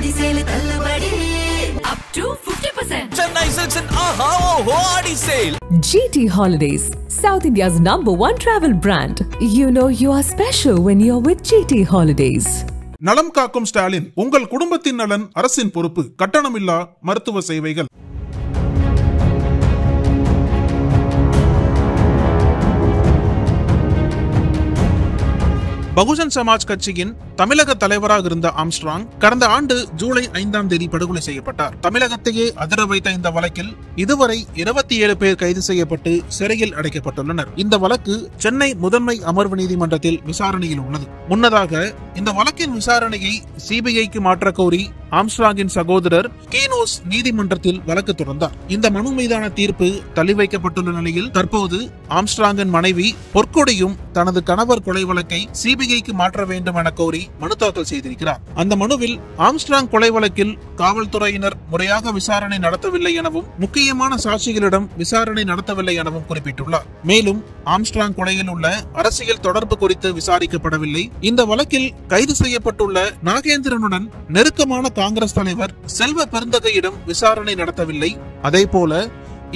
ஆடி sale தள்ளுபடி up to 50%. Chennai Silks and Aha Oho Adi Sale. GT Holidays, South India's #1 travel brand. You know you are special when you're with GT Holidays. நலம் காக்கும் ஸ்டாலின், உங்கள் குடும்பத்தின் நலன் அரசின் பொறுப்பு. கட்டணமில்லா மருத்துவ சேவைகள். பகுஜன் சமாஜ் கட்சியின் தமிழக தலைவராக இருந்த ஆம்ஸ்ட்ராங் கடந்த ஆண்டு ஜூலை 5ஆம் தேதி படுகொலை செய்யப்பட்டார். தமிழகத்தையே அதிர வைத்த இந்த வழக்கில் இதுவரை 27 பேர் கைது செய்யப்பட்டு சிறையில் அடைக்கப்பட்டுள்ளனர். இந்த வழக்கு சென்னை முதன்மை அமர்வு நீதிமன்றத்தில் விசாரணையில் உள்ளது. முன்னதாக இந்த வழக்கின் விசாரணையை சிபிஐக்கு மாற்ற கோரி ஆம்ஸ்ட்ராங்கின் சகோதரர் கீனோஸ் நீதிமன்றத்தில் வழக்கு தொடர்ந்தார். இந்த மனு மீதான தீர்ப்பு தள்ளி வைக்கப்பட்டுள்ள நிலையில் தற்போது ஆம்ஸ்ட்ராங்கின் மனைவி பொற்கொடியும் தனது கணவர் கொலை வழக்கை சிபிஐக்கு மாற்ற வேண்டும் என கோரி மனு தாக்கல் செய்திருக்கிறார். அந்த மனுவில் ஆம்ஸ்ட்ராங் கொலை வழக்கில் காவல்துறையினர் முறையாக விசாரணை நடத்தவில்லை எனவும் முக்கியமான சாட்சிகளிடம் விசாரணை நடத்தவில்லை எனவும் குறிப்பிட்டுள்ளார். மேலும் ஆம்ஸ்ட்ராங் கொலையில் உள்ள அரசியல் தொடர்பு குறித்து விசாரிக்கப்படவில்லை. இந்த வழக்கில் கைது செய்யப்பட்டுள்ள நாகேந்திரனுடன் நெருக்கமான காங்கிரஸ் தலைவர் செல்வ பெருந்தகையிடம் விசாரணை நடத்தவில்லை. அதேபோல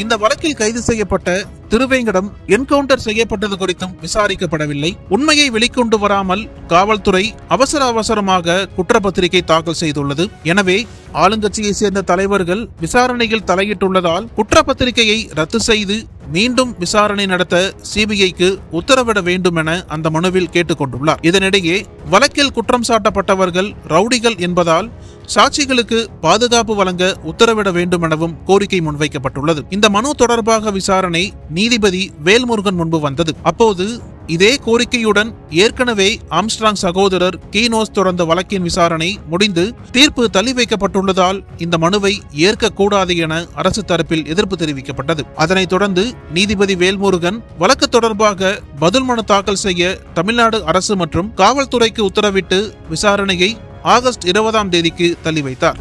இந்த வழக்கில் கைது செய்யப்பட்ட திருவேங்கடம் என்கவுண்டர் செய்யப்பட்டது குறித்தும் விசாரிக்கப்படவில்லை. உண்மையை வெளிக்கொண்டு வராமல் காவல்துறை அவசரமாக குற்றப்பத்திரிகை தாக்கல் செய்துள்ளது. எனவே ஆளுங்கட்சியை சேர்ந்த தலைவர்கள் விசாரணையில் தலையிட்டுள்ளதால் குற்றப்பத்திரிகையை ரத்து செய்து மீண்டும் விசாரணை நடத்த சிபிஐக்கு உத்தரவிட வேண்டும் என அந்த மனுவில் கேட்டுக்கொண்டுள்ளார். இதனிடையே வழக்கில் குற்றம் சாட்டப்பட்டவர்கள் ரவுடிகள் என்பதால் சாட்சிகளுக்கு பாதுகாப்பு வழங்க உத்தரவிட வேண்டும் எனவும் கோரிக்கை முன்வைக்கப்பட்டுள்ளது. இந்த மனு தொடர்பாக விசாரணை நீதிபதி வேல்முருகன் முன்பு வந்தது. அப்போது இதே கோரிக்கையுடன் ஏற்கனவே ஆம்ஸ்ட்ராங் சகோதரர் கீனோஸ் தொடர்ந்த வழக்கின் விசாரணை முடிந்து தீர்ப்பு தள்ளி வைக்கப்பட்டுள்ளதால் இந்த மனுவை ஏற்கக்கூடாது என அரசு தரப்பில் எதிர்ப்பு தெரிவிக்கப்பட்டது. அதனைத் தொடர்ந்து நீதிபதி வேல்முருகன் வழக்கு தொடர்பாக பதில் மனு தாக்கல் செய்ய தமிழ்நாடு அரசு மற்றும் காவல்துறைக்கு உத்தரவிட்டு விசாரணையை ஆகஸ்ட் 20ஆம் தேதிக்கு தள்ளி வைத்தார்.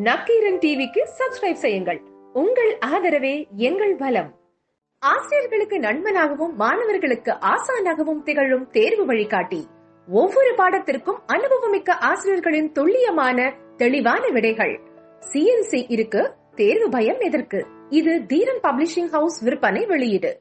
நக்கீரன் டிவிக்கு சப்ஸ்கிரைப் செய்யுங்கள். உங்கள் ஆதரவே எங்கள் பலம். ஆசிரியர்களுக்கு நண்பனாகவும் மாணவர்களுக்கு ஆசானாகவும் திகழும் தேர்வு வழிகாட்டி. ஒவ்வொரு பாடத்திற்கும் அனுபவமிக்க ஆசிரியர்களின் துல்லியமான தெளிவான விடைகள். CNC இருக்கு, தேர்வு பயம் எதற்கு? இது தீரன் பப்ளிஷிங் ஹவுஸ் விற்பனை வெளியீடு.